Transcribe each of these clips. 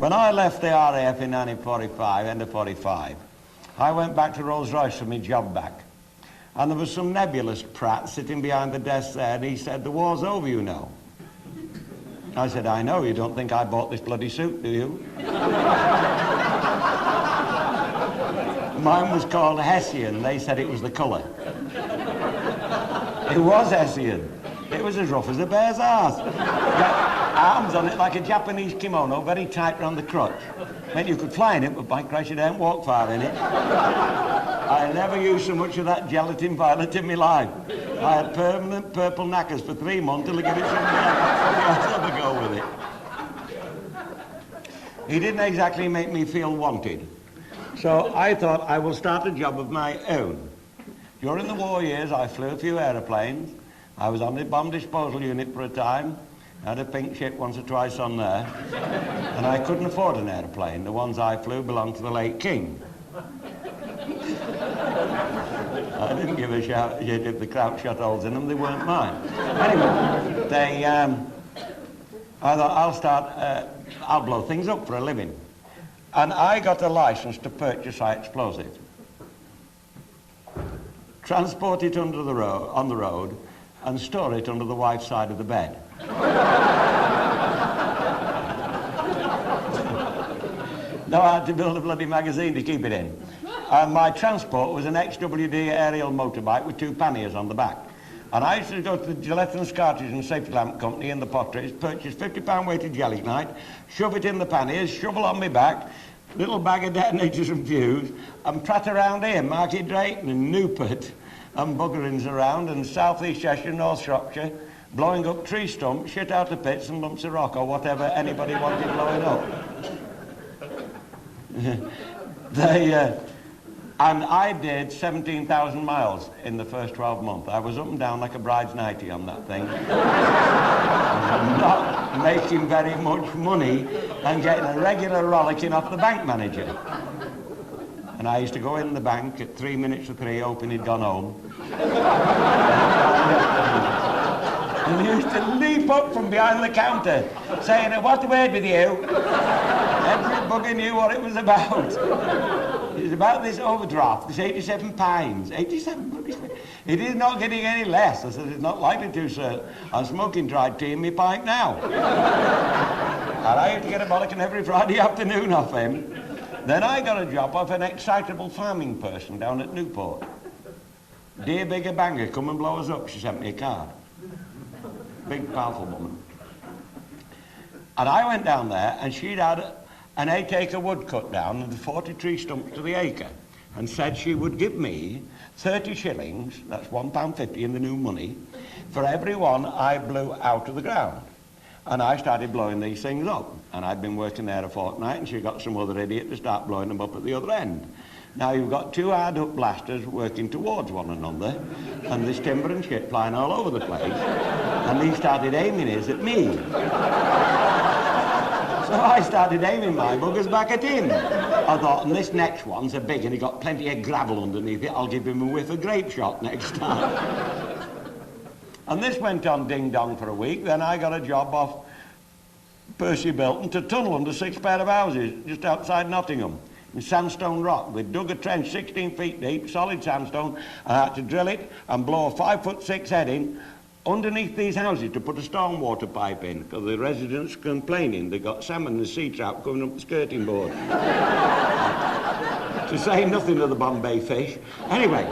When I left the RAF in 1945, end of 45, I went back to Rolls-Royce for my job back. And there was some nebulous prat sitting behind the desk there, and he said, "The war's over, you know." I said, "I know, you don't think I bought this bloody suit, do you?" Mine was called Hessian. They said it was the colour. It was Hessian. It was as rough as a bear's arse. Got arms on it like a Japanese kimono, very tight round the crotch. Meant you could fly in it, but by Christ, you don't walk far in it. I never used so much of that gelatin violet in my life. I had permanent purple knackers for 3 months till I gave it somebody else to have a go with it. He didn't exactly make me feel wanted. So I thought I will start a job of my own. During the war years, I flew a few aeroplanes. I was on the bomb disposal unit for a time. I had a pink ship once or twice on there. And I couldn't afford an aeroplane. The ones I flew belonged to the late King. I didn't give a shit if the Crouch shot holes in them. They weren't mine. Anyway, I thought I'll blow things up for a living. And I got a license to purchase high explosive. Transport it on the road, and store it under the wife's side of the bed. No, I had to build a bloody magazine to keep it in. And my transport was an XWD aerial motorbike with 2 panniers on the back. And I used to go to the Gillette and Cartridge and Safety Lamp Company in the Potteries, purchase 50-pound weight of gelignite, shove it in the panniers, shovel on my back, little bag of detonators and fuse, and prat around here, Market Drayton and Newport, and buggerings around, and South East Cheshire, North Shropshire, blowing up tree stumps, shit out of pits and lumps of rock, or whatever anybody wanted blowing up. And I did 17,000 miles in the first 12 months. I was up and down like a bride's nightie on that thing. Not making very much money and getting a regular rollicking off the bank manager. And I used to go in the bank at 3 minutes to 3, hoping he'd gone home. And he used to leap up from behind the counter, saying, "What's the word with you?" Every bugger knew what it was about. It was about this overdraft, this 87 pounds. 87 bloody. It is not getting any less. I said, "It's not likely to, sir. I'm smoking dried tea in my pipe now." And I used to get a bollocking every Friday afternoon off him. Then I got a job off an excitable farming person down at Newport. "Dear Bigger Banger, come and blow us up." She sent me a card. Big, powerful woman. And I went down there, and she'd had an 8-acre wood cut down and 40 tree stumps to the acre, and said she would give me 30 shillings, that's £1.50 in the new money, for every one I blew out of the ground. And I started blowing these things up. And I'd been working there a fortnight, and she got some other idiot to start blowing them up at the other end. Now you've got 2 hard-up blasters working towards one another, and there's timber and shit flying all over the place, and he started aiming his at me. So I started aiming my buggers back at him. I thought, and this next one's a big, and he got plenty of gravel underneath it. I'll give him a whiff of grape shot next time. And this went on ding-dong for a week. Then I got a job off Percy Bilton to tunnel under 6 pair of houses just outside Nottingham in sandstone rock. We dug a trench 16 feet deep, solid sandstone, and I had to drill it and blow a 5'6" head in underneath these houses to put a stormwater pipe in, because the residents complaining they got salmon and sea trout coming up the skirting board. To say nothing of the Bombay fish. Anyway,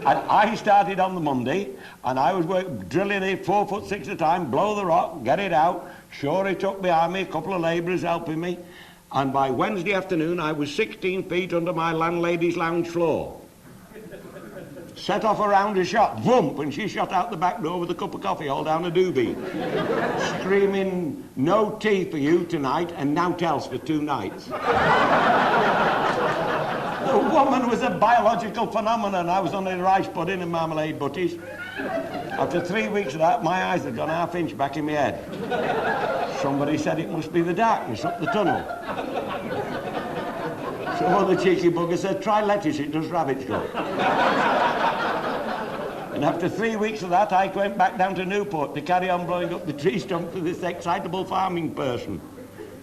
and I started on the Monday, and I was drilling it 4'6" at a time, blow the rock, get it out, shore it up behind me, a couple of labourers helping me, and by Wednesday afternoon I was 16 feet under my landlady's lounge floor. Set off a round of shot, whoomp, and she shot out the back door with a cup of coffee all down a doobie, screaming, "No tea for you tonight, and naught else for 2 nights." The woman was a biological phenomenon. I was on a rice pudding and marmalade butties. After 3 weeks of that, my eyes had gone ½ inch back in my head. Somebody said it must be the darkness up the tunnel. Some other cheeky bugger said, "Try lettuce, it does rabbit's gut." And after 3 weeks of that, I went back down to Newport to carry on blowing up the tree stump for this excitable farming person.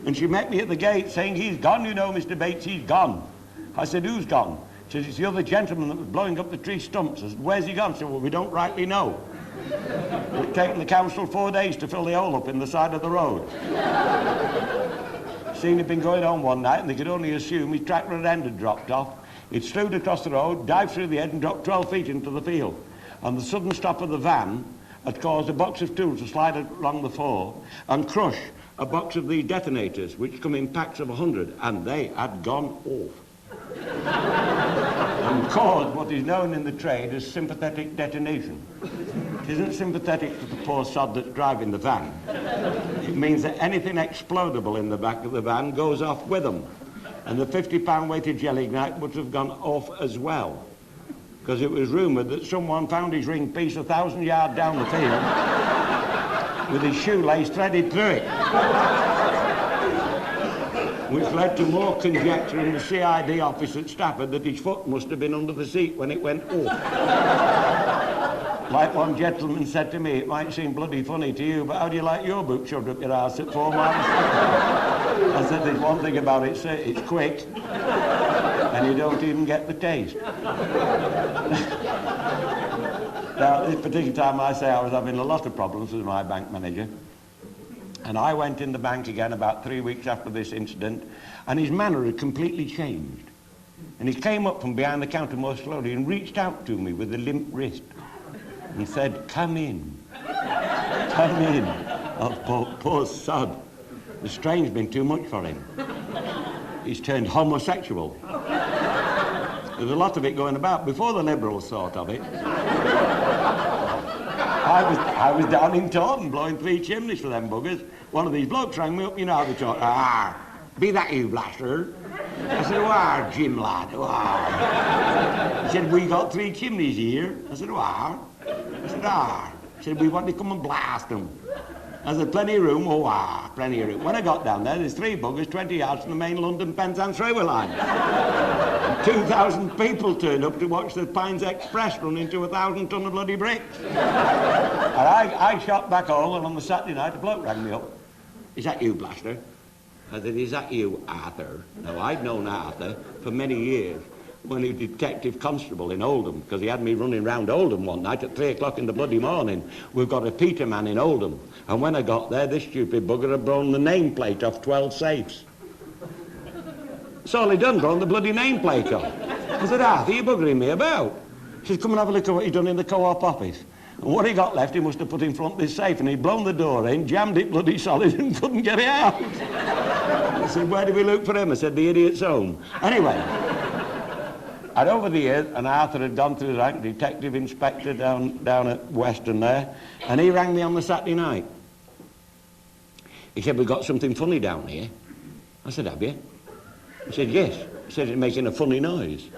And she met me at the gate saying, he's gone, you know, Mr. Bates, he's gone. I said, who's gone? She said, it's the other gentleman that was blowing up the tree stumps. I said, where's he gone? She said, well, we don't rightly know. It's taken the council 4 days to fill the hole up in the side of the road. Seen he'd been going on one night, and they could only assume his tractor end had dropped off. He'd slewed across the road, dived through the edge, and dropped 12 feet into the field. And the sudden stop of the van had caused a box of tools to slide along the floor and crush a box of the detonators, which come in packs of 100, and they had gone off. And caused what is known in the trade as sympathetic detonation. It isn't sympathetic to the poor sod that's driving the van. It means that anything explodable in the back of the van goes off with them. And the 50-pound weighted gelignite would have gone off as well. Because it was rumoured that someone found his ring piece 1,000 yards down the field with his shoelace threaded through it. Which led to more conjecture in the CID office at Stafford that his foot must have been under the seat when it went off. Like one gentleman said to me, it might seem bloody funny to you, but how do you like your boot shoved up your arse at 4 miles? I said, there's one thing about it, sir, it's quick, and you don't even get the taste. Now, at this particular time, I say I was having a lot of problems with my bank manager. And I went in the bank again about 3 weeks after this incident, and his manner had completely changed. And he came up from behind the counter more slowly and reached out to me with a limp wrist and said, come in. Come in. Oh, poor sod. The strain's been too much for him. He's turned homosexual. There's a lot of it going about before the Liberals thought of it. I was down in Taunton blowing 3 chimneys for them buggers. One of these blokes rang me up, you know how they talk. Be that you, blaster? I said, why, Jim, lad? He said, we got 3 chimneys here. I said, why? I said, He said, we want to come and blast them. I said, plenty of room? Oh, plenty of room. When I got down there, there's 3 buggers 20 yards from the main London Penzance railway line. 2,000 people turned up to watch the Pines Express run into 1,000 ton of bloody bricks. And I shot back home, and on the Saturday night, a bloke rang me up. Is that you, blaster? I said, is that you, Arthur? Now, I'd known Arthur for many years when he was detective constable in Oldham, because he had me running round Oldham one night at 3 o'clock in the bloody morning. We've got a Peterman in Oldham. And when I got there, this stupid bugger had blown the nameplate off 12 safes. That's all he done, blown the bloody nameplate off. I said, Arthur, you buggering me about? He said, come and have a look at what he'd done in the co-op office. And what he got left, he must have put in front of this safe, and he'd blown the door in, jammed it bloody solid, and couldn't get it out. I said, where did we look for him? I said, the idiot's home. Anyway, and over the years, and Arthur had gone through the rank, detective inspector down at Western there, and he rang me on the Saturday night. He said, we've got something funny down here. I said, have you? He said, yes. He said, it's making a funny noise.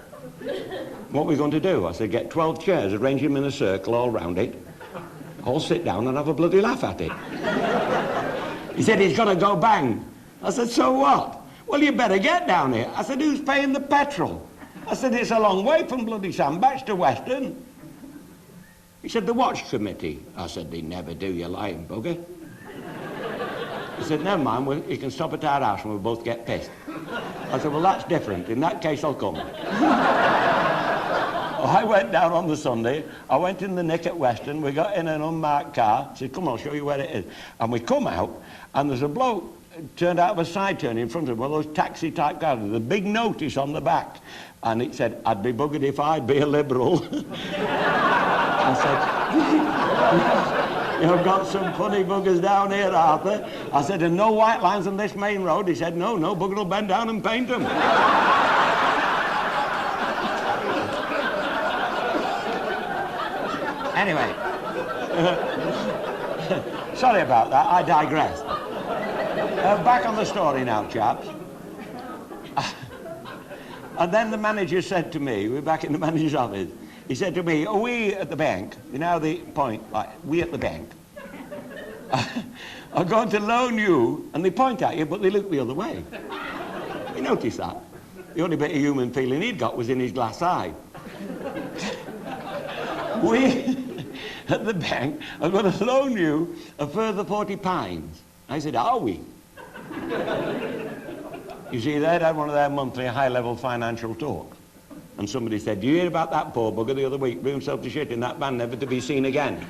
What are we going to do? I said, get 12 chairs, arrange them in a circle all round it, all sit down and have a bloody laugh at it. He said, it's going to go bang. I said, so what? Well, you better get down here. I said, who's paying the petrol? I said, it's a long way from bloody Sandbach to Western. He said, the watch committee. I said, they never do, you lying bugger. He said, never mind, you can stop at our house and we'll both get pissed. I said, well, that's different. In that case, I'll come. I went down on the Sunday. I went in the nick at Western. We got in an unmarked car. He said, come on, I'll show you where it is. And we come out, and there's a bloke turned out of a side turn in front of one of those taxi-type cars with a big notice on the back. And it said, I'd be buggered if I'd be a Liberal. I said, you've got some funny buggers down here, Arthur. I said, and no white lines on this main road? He said, no, bugger will bend down and paint them. Anyway, sorry about that, I digress. Back on the story now, chaps. And then the manager said to me, we're back in the manager's office, he said to me, are we at the bank, you know the point, like, we at the bank, are going to loan you, and they point at you, but they look the other way. You notice that? The only bit of human feeling he'd got was in his glass eye. We, at the bank, are going to loan you a further 40 pounds. I said, are we? You see, they'd had one of their monthly high-level financial talks. And somebody said, "Do you hear about that poor bugger the other week? Blew himself to shit in that van, never to be seen again.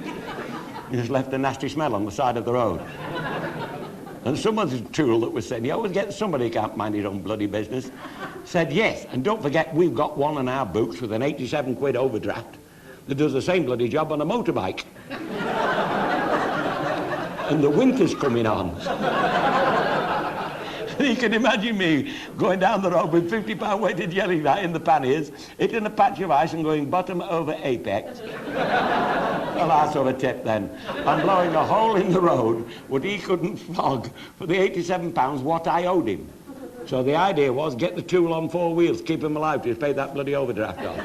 He just left a nasty smell on the side of the road." And some other tool that was saying, "You always get somebody who can't mind his own bloody business," said, "Yes, and don't forget we've got one in our books with an 87 quid overdraft that does the same bloody job on a motorbike." And the winter's coming on. You can imagine me going down the road with 50-pound weighted yelling that in the panniers, hitting a patch of ice and going bottom over apex. Well, I sort of tipped then. I'm blowing a hole in the road what he couldn't flog for the 87 pounds what I owed him. So the idea was get the tool on 4 wheels, keep him alive till he's paid that bloody overdraft off.